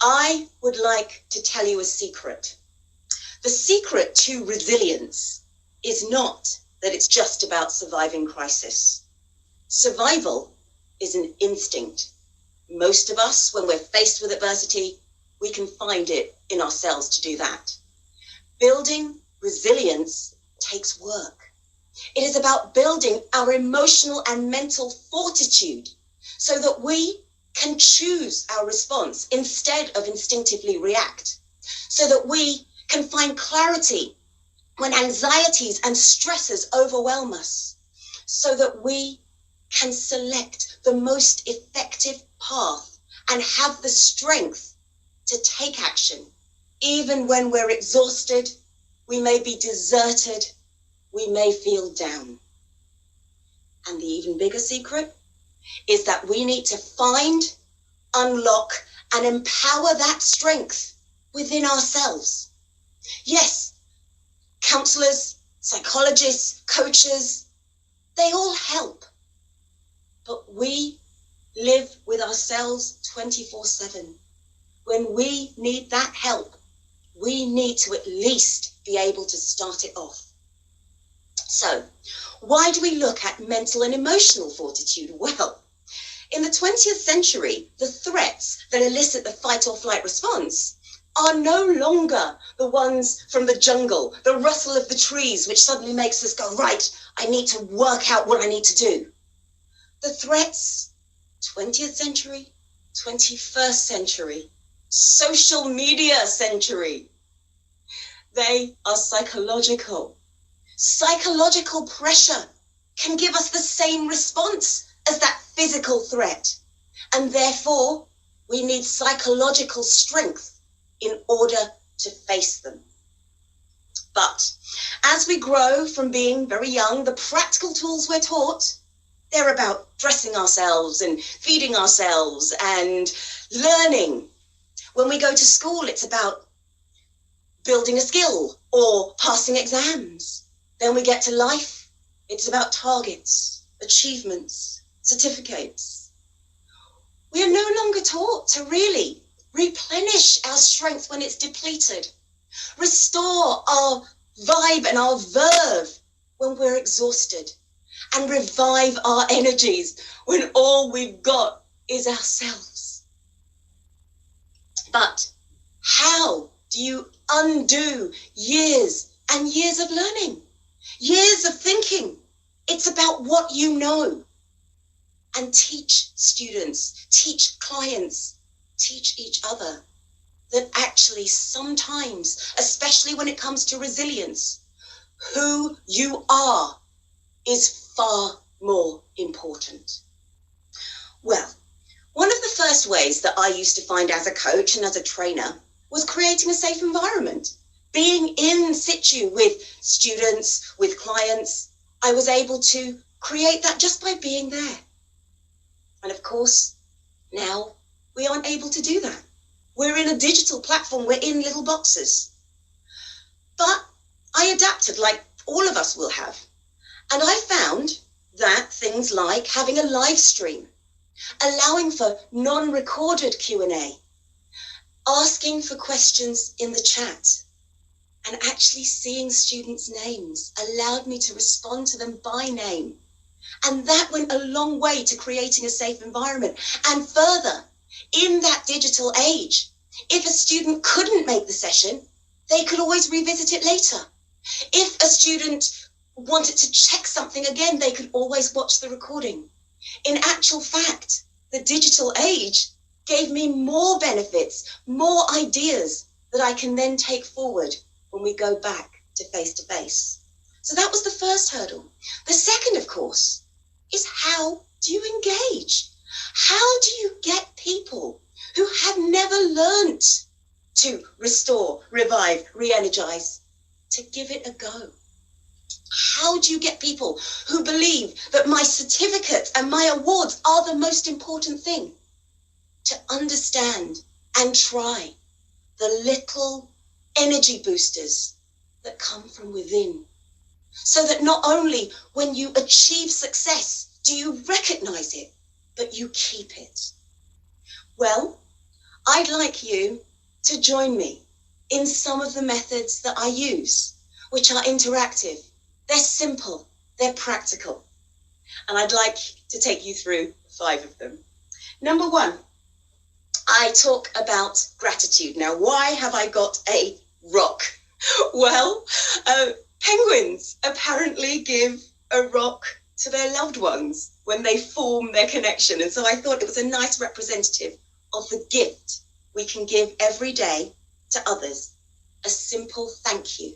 I would like to tell you a secret. The secret to resilience is not that it's just about surviving crisis. Survival is an instinct. Most of us, when we're faced with adversity, we can find it in ourselves to do that. Building resilience takes work. It is about building our emotional and mental fortitude so that we can choose our response instead of instinctively react, so that we can find clarity when anxieties and stresses overwhelm us, so that we can select the most effective path and have the strength to take action. Even when we're exhausted, we may be deserted, we may feel down. And the even bigger secret is that we need to find, unlock, and empower that strength within ourselves. Yes, counselors, psychologists, coaches, they all help. But we live with ourselves 24/7. When we need that help, we need to at least be able to start it off. So, why do we look at mental and emotional fortitude? Well, in the 20th century, the threats that elicit the fight or flight response are no longer the ones from the jungle, the rustle of the trees, which suddenly makes us go, right, I need to work out what I need to do. The threats, 20th century, 21st century, social media century, they are psychological. Psychological pressure can give us the same response as that physical threat. And therefore, we need psychological strength in order to face them. But as we grow from being very young, the practical tools we're taught, they're about dressing ourselves and feeding ourselves and learning. When we go to school, it's about building a skill or passing exams. Then we get to life, it's about targets, achievements, certificates. We are no longer taught to really replenish our strength when it's depleted, restore our vibe and our verve when we're exhausted, and revive our energies when all we've got is ourselves. But how do you undo years and years of learning, years of thinking? It's about what you know. And teach students, teach clients, teach each other that actually sometimes, especially when it comes to resilience, who you are is far more important. Well, one of the first ways that I used to find as a coach and as a trainer was creating a safe environment. Being in situ with students, with clients, I was able to create that just by being there. And of course, now we aren't able to do that. We're in a digital platform, we're in little boxes. But I adapted like all of us will have. And I found that things like having a live stream, allowing for non-recorded Q&A, asking for questions in the chat, and actually seeing students' names allowed me to respond to them by name. And that went a long way to creating a safe environment. And further, in that digital age, if a student couldn't make the session, they could always revisit it later. If a student wanted to check something again, they could always watch the recording. In actual fact, the digital age gave me more benefits, more ideas that I can then take forward when we go back to face-to-face. So that was the first hurdle. The second, of course, is how do you engage? How do you get people who have never learnt to restore, revive, re-energize, to give it a go? How do you get people who believe that my certificates and my awards are the most important thing? To understand and try the little energy boosters that come from within. So that not only when you achieve success do you recognize it, but you keep it. Well, I'd like you to join me in some of the methods that I use, which are interactive. They're simple, they're practical. And I'd like to take you through 5 of them. Number 1, I talk about gratitude. Now, why have I got a rock? Well, penguins apparently give a rock to their loved ones when they form their connection. And so I thought it was a nice representative of the gift we can give every day to others. A simple thank you,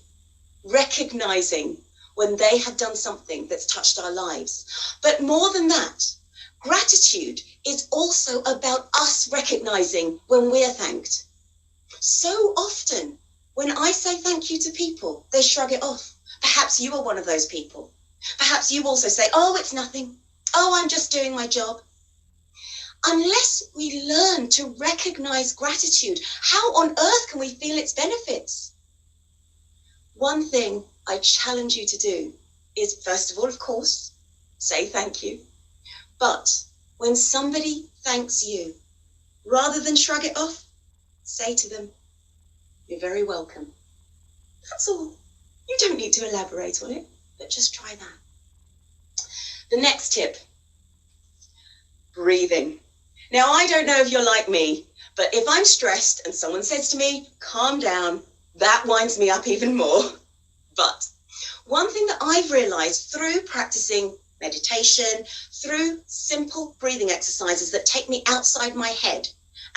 recognizing when they have done something that's touched our lives. But more than that, gratitude is also about us recognizing when we're thanked. So often, when I say thank you to people, they shrug it off. Perhaps you are one of those people. Perhaps you also say, oh, it's nothing. Oh, I'm just doing my job. Unless we learn to recognize gratitude, how on earth can we feel its benefits? One thing I challenge you to do is, first of all, of course, say thank you. But when somebody thanks you, rather than shrug it off, say to them, you're very welcome. That's all. You don't need to elaborate on it, but just try that. The next tip, breathing. Now, I don't know if you're like me, but if I'm stressed and someone says to me, calm down, that winds me up even more. But one thing that I've realized through practicing meditation, through simple breathing exercises that take me outside my head,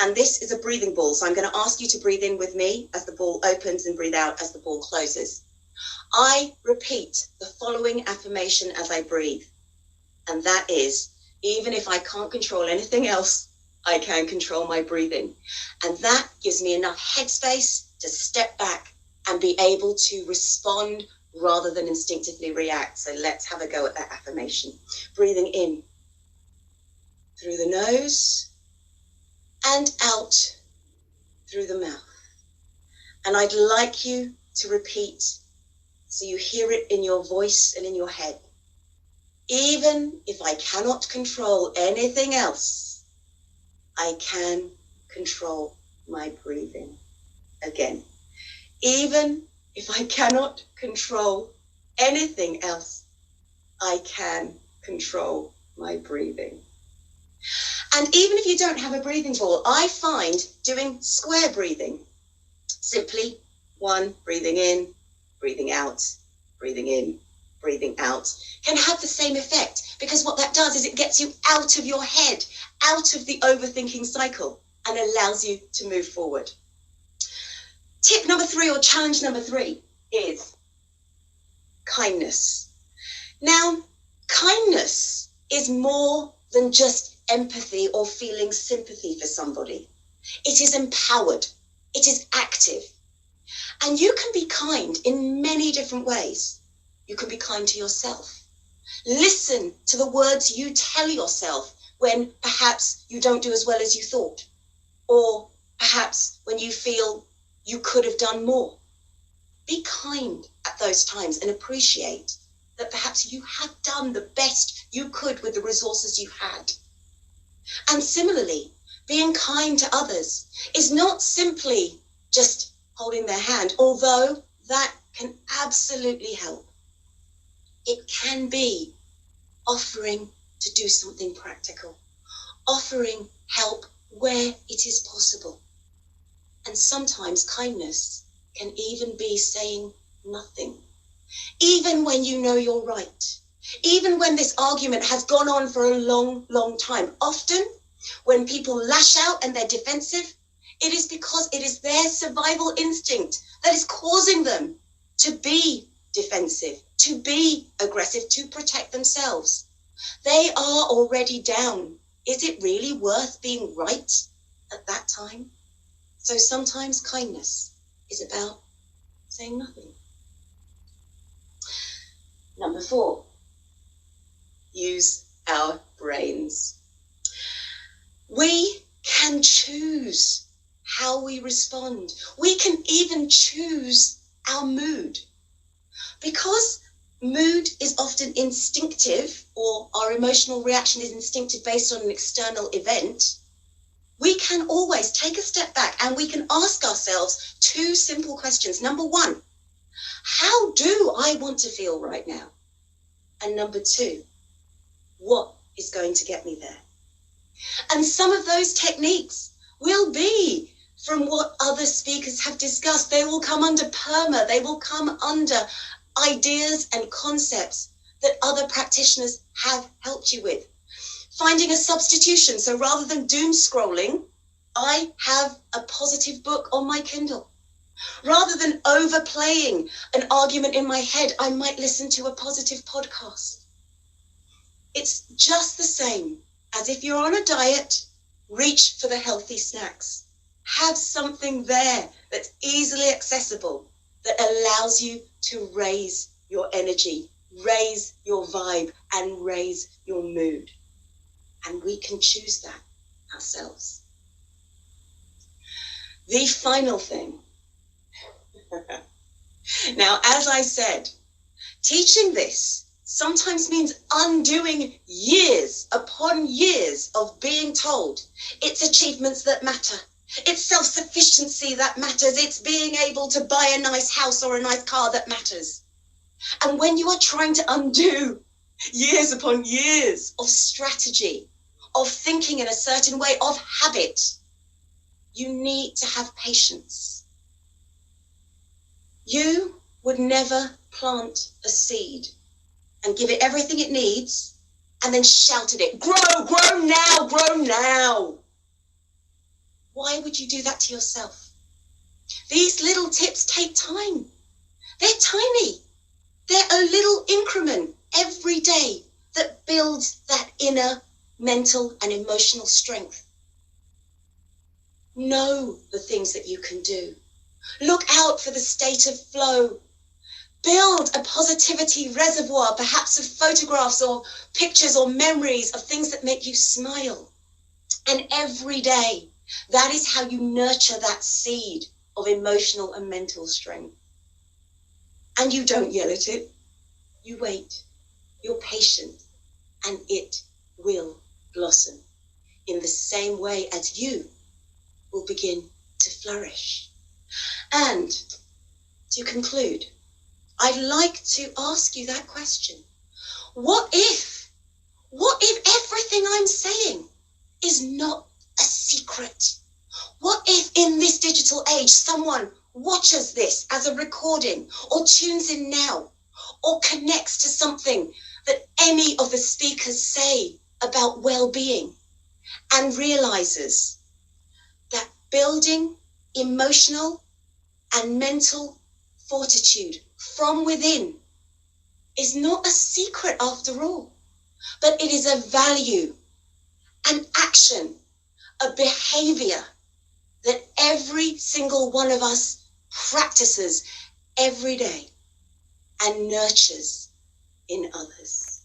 and this is a breathing ball, so I'm going to ask you to breathe in with me as the ball opens and breathe out as the ball closes. I repeat the following affirmation as I breathe, and that is, even if I can't control anything else, I can control my breathing. And that gives me enough headspace to step back and be able to respond rather than instinctively react. So let's have a go at that affirmation. Breathing in through the nose and out through the mouth. And I'd like you to repeat so you hear it in your voice and in your head. Even if I cannot control anything else, I can control my breathing. Again, even if I cannot control anything else, I can control my breathing. And even if you don't have a breathing ball, I find doing square breathing, simply 1, breathing in, breathing out, breathing in, breathing out, can have the same effect, because what that does is it gets you out of your head, out of the overthinking cycle, and allows you to move forward. Tip number 3, or challenge number 3, is kindness. Now, kindness is more than just empathy or feeling sympathy for somebody. It is empowered. It is active. And you can be kind in many different ways. You can be kind to yourself. Listen to the words you tell yourself when perhaps you don't do as well as you thought, or perhaps when you feel you could have done more. Be kind at those times and appreciate that perhaps you have done the best you could with the resources you had. And similarly, being kind to others is not simply just holding their hand, although that can absolutely help. It can be offering to do something practical, offering help where it is possible. And sometimes kindness can even be saying nothing, even when you know you're right, even when this argument has gone on for a long, long time. Often when people lash out and they're defensive, it is because it is their survival instinct that is causing them to be defensive, to be aggressive, to protect themselves. They are already down. Is it really worth being right at that time? So sometimes kindness is about saying nothing. Number 4, use our brains. We can choose how we respond. We can even choose our mood. Because mood is often instinctive, or our emotional reaction is instinctive based on an external event, we can always take a step back and we can ask ourselves two simple questions. Number one, how do I want to feel right now? And number two, what is going to get me there? And some of those techniques will be from what other speakers have discussed. They will come under PERMA. They will come under ideas and concepts that other practitioners have helped you with. Finding a substitution. So rather than doom scrolling, I have a positive book on my Kindle. Rather than overplaying an argument in my head, I might listen to a positive podcast. It's just the same as if you're on a diet, reach for the healthy snacks. Have something there that's easily accessible that allows you to raise your energy, raise your vibe, and raise your mood. And we can choose that ourselves. The final thing. Now, as I said, teaching this sometimes means undoing years upon years of being told it's achievements that matter. It's self-sufficiency that matters. It's being able to buy a nice house or a nice car that matters. And when you are trying to undo years upon years of strategy, of thinking in a certain way, of habit, you need to have patience. You would never plant a seed and give it everything it needs and then shout at it, grow, grow now, grow now. Why would you do that to yourself? These little tips take time. They're tiny. They're a little increment every day that builds that inner mental and emotional strength. Know the things that you can do. Look out for the state of flow. Build a positivity reservoir, perhaps of photographs or pictures or memories of things that make you smile. And every day, that is how you nurture that seed of emotional and mental strength. And you don't yell at it. You wait. You're patient. And it will blossom in the same way as you will begin to flourish. And to conclude, I'd like to ask you that question. What if everything I'm saying is not a secret? What if in this digital age someone watches this as a recording or tunes in now or connects to something that any of the speakers say about well-being and realizes that building emotional and mental fortitude from within is not a secret after all, but it is a value, an action, a behavior that every single one of us practices every day and nurtures in others.